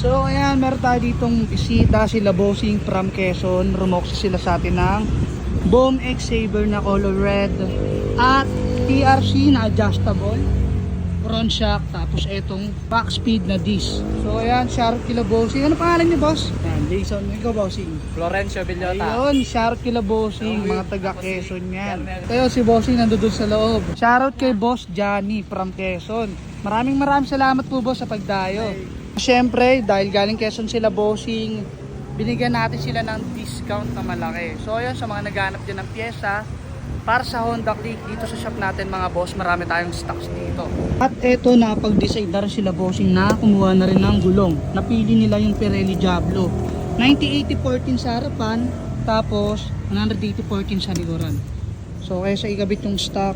So ayan, meron tayo ditong bisita, sila Bossing from Quezon. Rumoksa sila sa atin ng Boom X Saber na color red at TRC na adjustable front shock, tapos etong back speed na disc. So ayan, shout out kila Bossing. Ano pangalan niyo, boss? Ayan, Jason. Ikaw, Bossing? Florencio Villota. Ayun, shout out kila Bossing, mga taga Quezon yan. Kaya si Bossing nandun sa loob. Shout out kay Boss Johnny from Quezon. Maraming salamat po, boss, sa pagdayo. Siyempre, dahil galing Quezon sila, Bossing, binigyan natin sila ng discount na malaki. So ayan, sa mga naghanap din ng pyesa para sa Honda Click dito sa shop natin, mga boss, marami tayong stocks dito. At eto, napag-decide na rin sila, Bossing, na kumuha na rin ng gulong. Napili nila yung Pirelli Diablo 90-80-14 sa harapan, tapos 180-14 sa likuran. So kaya sa ikabit yung stock,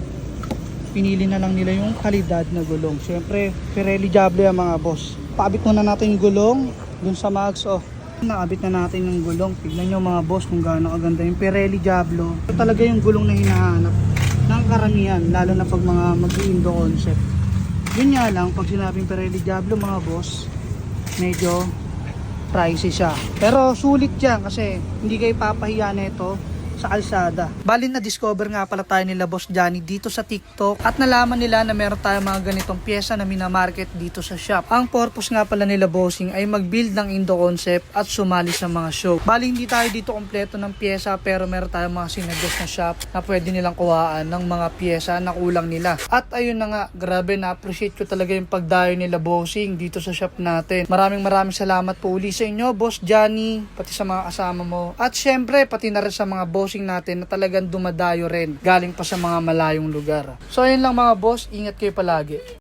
pinili na lang nila yung kalidad na gulong. Siyempre, Pirelli Diablo yan, mga boss. Paabit muna natin yung gulong dun sa mags. Oh, nakabit na natin yung gulong. Tignan nyo, mga boss, kung gaano kaganda yung Pirelli Diablo. Ito talaga yung gulong na hinahanap ng karamihan, lalo na pag mga mag-indo concept. Yun nga lang, pag sinabing Pirelli Diablo, mga boss, medyo pricey siya. Pero sulit yan kasi hindi kayo papahiya nito sa kalsada. Bali, na discover nga pala tayo nila Boss Johnny dito sa TikTok at nalaman nila na meron tayong mga ganitong pyesa na minamarket dito sa shop. Ang purpose nga pala nila, Bossing, ay mag-build ng Indo concept at sumali sa mga show. Bali, hindi tayo dito kompleto ng pyesa, pero meron tayong mga sinuggest na shop na pwede nilang kuhaan ng mga pyesa na kulang nila. At ayun na nga, grabe, na-appreciate ko talaga yung pagdayo nila, Bossing, dito sa shop natin. Maraming salamat po uli sa inyo, Boss Johnny, pati sa mga kasama mo. At syempre, pati na rin sa mga Bossing natin na talagang dumadayo rin galing pa sa mga malayong lugar. So ayun lang, mga boss, ingat kayo palagi.